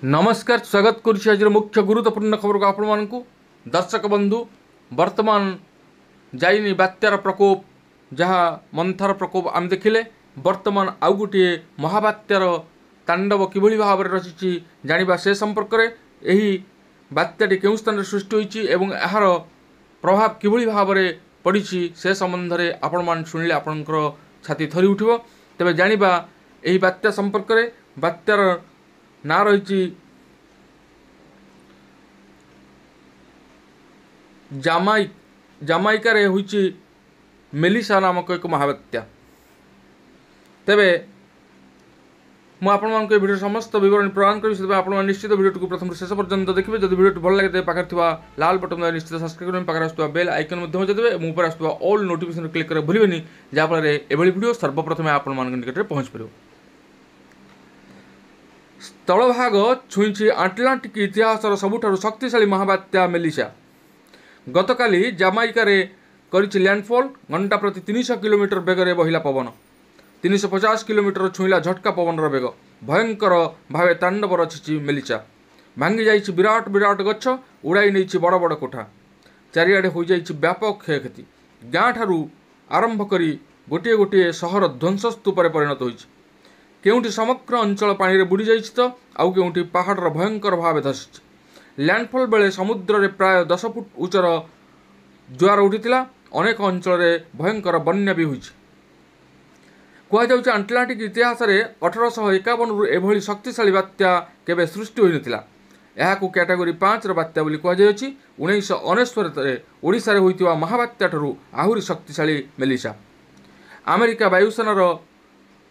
नमस्कार स्वागत करुच्ची आज मुख्य गुरुत्वपूर्ण खबर को आपण मानकु दर्शक बंधु वर्तमान जाइनी बात्यार प्रकोप जहाँ मंथर प्रकोप आम देखिले वर्तमान आउ गोटे महाबात्यार तांडव किभଳି भाव रचिछि जानिबा से संपर्क रे एही बात्याटी केउ स्थान रे सृष्टि होइछि एवं एहार प्रभाव किभଳି भाव रे पड़िछि से संबंध रे आपण मान सुनिले आपनकर छाती थरी उठिबो। तबे जानिबा एही बात्या संपर्क रे बात्यार ना रही जामाइका रे हुई मेलिसा नामक एक महाबात्या। तेबे मु आपण मान भिडियो समस्त विवरण प्रदान करी आपण निश्चित भिडियो को प्रथम शेष पर्यंत देखिए। जब भिडियो भल लगे पाखे थिबा लाल बटन निश्चित सब्सक्राइब करें, पाखे आसुवा बेल आइकन मध्य बजाइबे, मु ऊपर आसुवा ऑल नोटिफिकेशन क्लिक करे भूलिबेनी, जा फल एभली भिडियो सर्वप्रथमे आपण मान निकट रे पहुंच परिबो। स्थलभाग छुईछि आटलांटिक इतिहासर सबुठारु शक्तिशाली महाबात्या मेलिसा। गतकाली जामाइका रे करिछि लैंडफॉल। घंटा प्रति 300 किलोमीटर बेगरे बहिला पवन, 350 किलोमीटर छुईला झटका पवनर बेग। भयंकर भावे तांडव रचिछि मेलिसा। भांगी जाइछि विराट विराट गच्छ, उड़ाई नेइछि बड़ बड़ कोठा, चारिआडे होई जाइछि व्यापक क्षयक्षति। गाँ ठारू आरंभ करी गोटे गोटे सहर ध्वंसस्तूपरे परिणत होइछि। केउंठी समग्र अंचल पानी रे बुड़ी जाइछि तो आउ केउंठी पहाड़र भयंकर भावे धसिछि। लैंडफॉल बेले समुद्र रे प्राय 10 फुट उच्चर जुआर उठिथिला। अनेक अंचल रे भयंकर बन्या भी होइछि। कुआ जाउछि आटलांटिक इतिहास रे 1851 रु एभली शक्तिशाली बात्या केबे सृष्टि होई नथिला। एहाकू कैटेगरी 5 र बात्या बोली कुआ जाउछि। 1969 रे ओडिसा रे होइतिवा महाबात्या ठरू आहुरी शक्तिशाली मेलिसा। अमेरिका वायुसेनार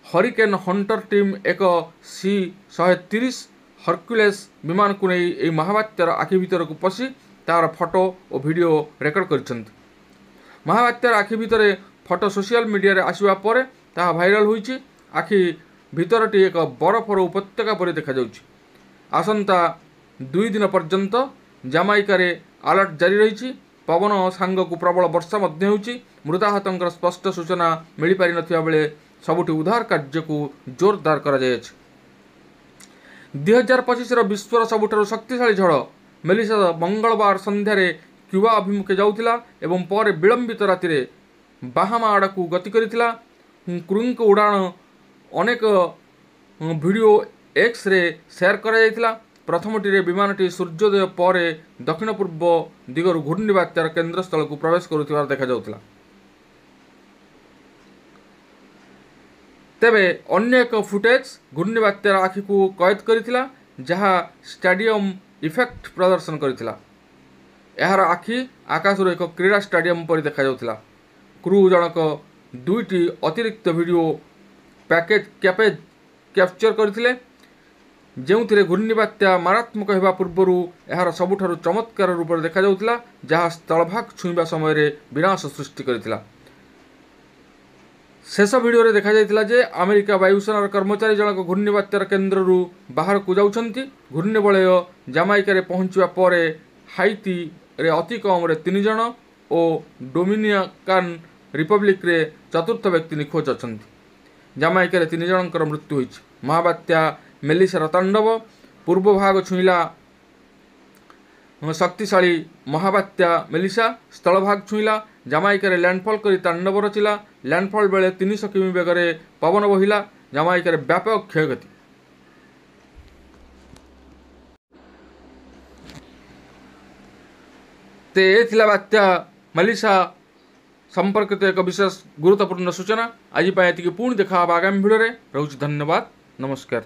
हरिकेन हंटर टीम एक C-130 हर्क्युलेस विमान को नहीं यह महाबात्यार आखि भीतर को पशि तार फोटो और वीडियो रेकर्ड कर। महाबात्यार आखि भीतर फोटो सोशल मीडिया रे आसिबा परे ताहा भाइराल होइछि। आखि भीतरटी एक बरफर उपत्यका परि देखा जाउछि। आसंता 2 दिन पर्यंत जामाइका रे अलर्ट जारी रहिछि। पवन सांग को प्रबल वर्षा मध्य होइछि। मृताहतंकर स्पष्ट सूचना मिली पारि नथिबा बेले सबुठी उद्धार कार्य को जोरदार करा जायछि। 2025 विश्वर सबुठारु शक्तिशाली झड़ मेलिसा मंगलवार संध्यारे क्यूबा अभिमुखे जाउथिला एवं पर विलंबित राति रे बाहामा आड़कू गति करिथिला। क्रूइंग उड़ाण अनेक वीडियो एक्स रे शेयर करा जायथिला। प्रथमटी रे विमानटी सूर्योदय पर दक्षिण पूर्व दिगरु घूर्णिबात्यार केन्द्रस्थल को प्रवेश करुथिबार देखा जाउथिला। तेबे अन्य एक फुटेज घूर्णिबात्यार आखि को कैद करिथिला, जहाँ स्टाडियम इफेक्ट प्रदर्शन करिथिला। एहार आखि आकाशर एक क्रीड़ा स्टाडियम पर देखा जाउथिला। क्रू जनक 2टी अतिरिक्त वीडियो पैकेज कैप्चर करथिले, जेउथिरे घूर्णिबात्या मारात्मक हेबा पूर्वरु एहार सबुठारु चमत्कार रूप देखा जाउथिला, जहाँ स्थलभाग छुईबा समय रे विनाश सृष्टि करिथिला। शेष वीडियो रे देखा जाइतिला जे अमेरिका वायुसेनार कर्मचारी जनक घूर्णिबात्यार केन्द्ररू बाहर को जाउछंती। घूर्णिबलय जामाइका रे पहुंचवा पर हाइती रे अति कम रे 3 जन और डोमिनिकान रिपब्लिक रे 4th व्यक्ति निखोज अछंती। जामाइका रे 3 जनकर मृत्यु होइछि। महाबात्या मेलिसार तांडव पूर्व भाग छुईला शक्तिशाली महाबात्या मेलिसा स्थलभाग छुईला। जामाइका रे लैंडफॉल करी तांडव रचिला। लैंडफॉल बेले 300 किमी बेगरे पवन बहिला। जामाइका रे व्यापक क्षयक्षति। ते थिला बात्या मेलिसा संपर्कित एक विशेष गुरुत्वपूर्ण सूचना। आज एतिकी पुणी देखा आगामी भिडियो रे। रहउछि धन्यवाद, नमस्कार।